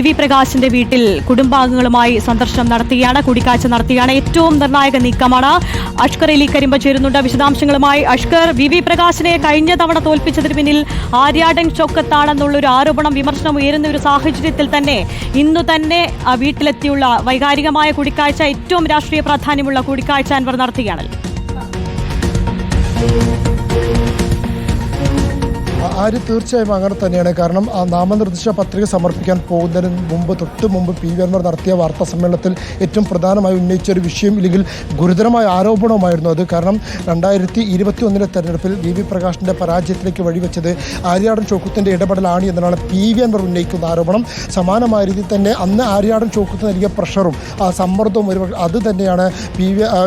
V പ്രകാശിന്റെ വീട്ടിൽ കുടുംബാംഗങ്ങളുമായി സന്ദർശനം നടത്തുകയാണ്, കൂടിക്കാഴ്ച നടത്തുകയാണ്. ഏറ്റവും നിർണായക നീക്കമാണ്. അഷ്കർ അലി കരിമ്പ ചേരുന്നുണ്ട് വിശദാംശങ്ങളുമായി. അഷ്കർ, വി പ്രകാശിനെ കഴിഞ്ഞ തവണ തോൽപ്പിച്ചതിന് പിന്നിൽ ആര്യാടൻ ചൊക്കത്താണെന്നുള്ളൊരു ആരോപണം, വിമർശനം ഉയരുന്ന ഒരു സാഹചര്യത്തിൽ തന്നെ ഇന്നു തന്നെ വീട്ടിലെത്തിയുള്ള വൈകാരികമായ കൂടിക്കാഴ്ച, ഏറ്റവും രാഷ്ട്രീയ പ്രാധാന്യമുള്ള കൂടിക്കാഴ്ച അൻവർ നടത്തുകയാണല്ലോ. തീർച്ചയായും അങ്ങനെ തന്നെയാണ്. കാരണം ആ നാമനിർദ്ദേശ പത്രിക സമർപ്പിക്കാൻ പോകുന്നതിന് തൊട്ട് മുമ്പ് പി വി അൻവർ നടത്തിയ വാർത്താ സമ്മേളനത്തിൽ ഏറ്റവും പ്രധാനമായി ഉന്നയിച്ച ഒരു വിഷയം, ഇല്ലെങ്കിൽ ഗുരുതരമായ ആരോപണമായിരുന്നു അത്. കാരണം 2021 തെരഞ്ഞെടുപ്പിൽ വി പ്രകാശിൻ്റെ പരാജയത്തിലേക്ക് വഴിവെച്ചത് ആര്യാടൻ ചോക്കുത്തിൻ്റെ ഇടപെടലാണ് എന്നാണ് പി വി അൻവർ ഉന്നയിക്കുന്ന ആരോപണം. സമാനമായ രീതിയിൽ തന്നെ അന്ന് ആര്യാടൻ ചോക്കുത്ത് നൽകിയ പ്രഷറും സമ്മർദ്ദവും അത് തന്നെയാണ്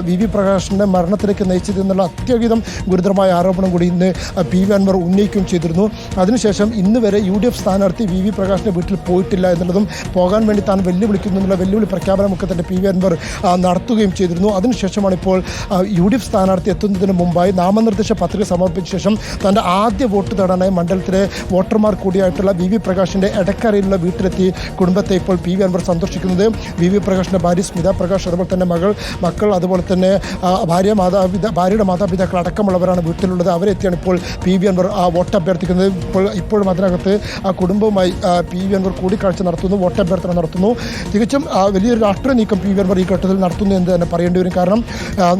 വി പ്രകാശിൻ്റെ മരണത്തിലേക്ക് നയിച്ചത് എന്നുള്ള അത്യധികം ഗുരുതരമായ ആരോപണം കൂടി ഇന്ന് പി വി അൻവർ ഉന്നയിക്കുകയും ചെയ്തിരുന്നു. അതിനുശേഷം ഇന്ന് വരെ UDF സ്ഥാനാർത്ഥി വി പ്രകാശിൻ്റെ വീട്ടിൽ പോയിട്ടില്ല എന്നുള്ളതും പോകാൻ വേണ്ടി താൻ വെല്ലുവിളിക്കുന്നു എന്നുള്ള വെല്ലുവിളി പ്രഖ്യാപനമൊക്കെ തന്നെ പി വി അൻവർ നടത്തുകയും ചെയ്തിരുന്നു. അതിനുശേഷമാണ് ഇപ്പോൾ UDF സ്ഥാനാർത്ഥി എത്തുന്നതിന് മുമ്പായി നാമനിർദ്ദേശ പത്രിക സമർപ്പിച്ച ശേഷം തൻ്റെ ആദ്യ വോട്ട് നേടാനായി മണ്ഡലത്തിലെ വോട്ടർമാർ കൂടിയായിട്ടുള്ള വി പ്രകാശിൻ്റെ എടക്കരയിലുള്ള വീട്ടിലെത്തി കുടുംബത്തെ ഇപ്പോൾ പി വി അൻവർ സന്ദർശിക്കുന്നത്. വി പ്രകാശിൻ്റെ ഭാര്യ സ്മിത പ്രകാശ്, അതുപോലെ തന്നെ മക്കൾ, അതുപോലെ തന്നെ ഭാര്യയുടെ മാതാപിതാക്കൾ അടക്കമുള്ളവരാണ് വീട്ടിലുള്ളത്. അവരെത്തിയാണ് ഇപ്പോൾ പി വി അൻവർ വോട്ട് അഭ്യർത്ഥിക്കുന്നത്. ഇപ്പോഴും അതിനകത്ത് ആ കുടുംബവുമായി പി വി അൻവർ കൂടിക്കാഴ്ച നടത്തുന്നു, വോട്ടഭ്യർത്ഥന നടത്തുന്നു. തികച്ചും വലിയൊരു രാഷ്ട്രീയ നീക്കം പി വി അൻവർ ഈ ഘട്ടത്തിൽ നടത്തുന്നു എന്ന് തന്നെ പറയേണ്ടി വരും. കാരണം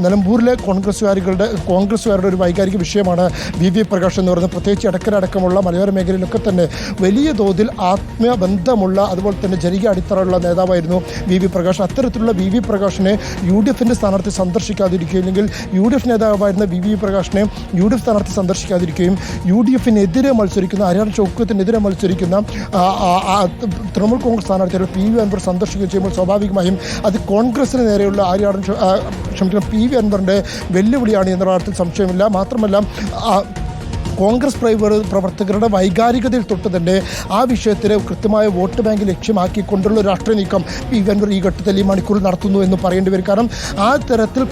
നിലമ്പൂരിലെ കോൺഗ്രസ്സുകാരുടെ ഒരു വൈകാരിക വിഷയമാണ് വി പ്രകാശ് എന്ന് പറയുന്നത്. പ്രത്യേകിച്ച് എടക്കര അടക്കമുള്ള മലയോര മേഖലയിലൊക്കെ തന്നെ വലിയ തോതിൽ ആത്മബന്ധമുള്ള, അതുപോലെ തന്നെ ജനിക അടിത്തറയുള്ള നേതാവായിരുന്നു വി പ്രകാശ്. അത്തരത്തിലുള്ള വി പ്രകാശിനെ UDFൻ്റെ സ്ഥാനാർത്ഥി സന്ദർശിക്കാതിരിക്കുകയും, അല്ലെങ്കിൽ UDF നേതാവായിരുന്ന വി പ്രകാശിനെ UDF സ്ഥാനാർത്ഥി സന്ദർശിക്കാതിരിക്കുകയും UDFനെതിരെ മത്സരിക്കുന്ന, ആര്യാടൻ ചൗക്കത്തിനെതിരെ മത്സരിക്കുന്ന തൃണമൂൽ കോൺഗ്രസ് സ്ഥാനാർത്ഥികൾ പി വി അൻവർ സന്ദർശിക്കുകയും ചെയ്യുമ്പോൾ സ്വാഭാവികമായും അത് കോൺഗ്രസിന് നേരെയുള്ള പി വി അൻവറിൻ്റെ വെല്ലുവിളിയാണ് എന്നുള്ള കാര്യത്തിൽ സംശയമില്ല. മാത്രമല്ല കോൺഗ്രസ് പ്രവർത്തകരുടെ വൈകാരികതയിൽ തൊട്ട് തന്നെ ആ വിഷയത്തിൽ കൃത്യമായ വോട്ട് ബാങ്ക് ലക്ഷ്യമാക്കിക്കൊണ്ടുള്ള രാഷ്ട്രീയ നീക്കം പി വി അൻവർ ഈ ഘട്ടത്തിൽ ഈ മണിക്കൂറിൽ നടത്തുന്നു എന്ന് പറയേണ്ടി വരും. കാരണം ആ തരത്തിൽ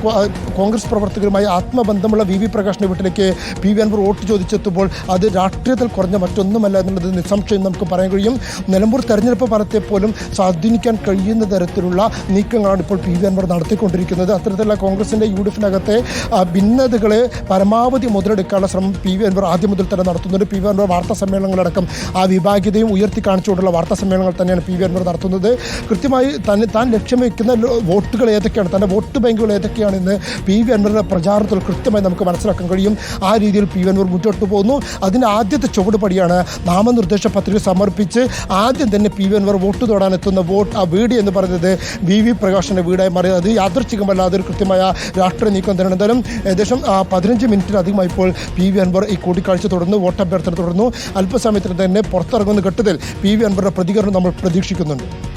കോൺഗ്രസ് പ്രവർത്തകരുമായി ആത്മബന്ധമുള്ള വി പ്രകാശിൻ്റെ വീട്ടിലേക്ക് പി വി അൻവർ വോട്ട് ചോദിച്ചെത്തുമ്പോൾ അത് രാഷ്ട്രീയത്തിൽ കുറഞ്ഞ മറ്റൊന്നുമല്ല എന്നുള്ളത് നിസ്സംശയം നമുക്ക് പറയാൻ കഴിയും. നിലമ്പൂർ തെരഞ്ഞെടുപ്പ് ഫലത്തെ പോലും സ്വാധീനിക്കാൻ കഴിയുന്ന തരത്തിലുള്ള നീക്കങ്ങളാണ് ഇപ്പോൾ പി വി അൻവർ നടത്തിക്കൊണ്ടിരിക്കുന്നത്. അത്തരത്തിലുള്ള കോൺഗ്രസിൻ്റെ UDFനകത്തെ ഭിന്നതകളെ പരമാവധി മുതലെടുക്കാനുള്ള ശ്രമം പി വി അൻവർ ആദ്യം മുതൽ തന്നെ നടത്തുന്നുണ്ട്. പി വി അൻവർ വാർത്താ സമ്മേളനങ്ങളടക്കം ആ വിഭാഗീയതയും ഉയർത്തി കാണിച്ചുകൊണ്ടുള്ള വാർത്താ സമ്മേളനങ്ങൾ തന്നെയാണ് പി വി അൻവർ നടത്തുന്നത്. കൃത്യമായി താൻ ലക്ഷ്യം വയ്ക്കുന്ന വോട്ടുകൾ ഏതൊക്കെയാണ്, തൻ്റെ വോട്ട് ബാങ്കുകൾ ഏതൊക്കെയാണെന്ന് പി വി അൻവറിൻ്റെ പ്രചാരണത്തിൽ കൃത്യമായി നമുക്ക് മനസ്സിലാക്കാൻ കഴിയും. ആ രീതിയിൽ പി വി അൻവർ മുന്നോട്ട് പോകുന്നു. അതിൻ്റെ ആദ്യത്തെ ചുവടുപടിയാണ് നാമനിർദ്ദേശ പത്രിക സമർപ്പിച്ച് ആദ്യം തന്നെ പി വി അൻവർ വോട്ട് തൊടാനെത്തുന്ന വീട് എന്ന് പറയുന്നത് വി പ്രകാശിൻ്റെ വീടായി മാറിയത്. അത് യാദൃച്ഛികമല്ലാതെ ഒരു കൃത്യമായ രാഷ്ട്രീയ നീക്കം തന്നെയാണ്. എന്തായാലും ഏകദേശം 15 മിനിറ്റിലധികമായി ഇപ്പോൾ പി വി അൻവർ ഈ കൂടിക്കാഴ്ച തുടർന്നു, വോട്ടഭ്യർത്ഥന തുടർന്നു. അല്പസമയത്തിന് തന്നെ പുറത്തിറങ്ങുന്ന ഘട്ടത്തിൽ പി വി അൻവറിൻ്റെ പ്രതികരണം നമ്മൾ പ്രതീക്ഷിക്കുന്നുണ്ട്.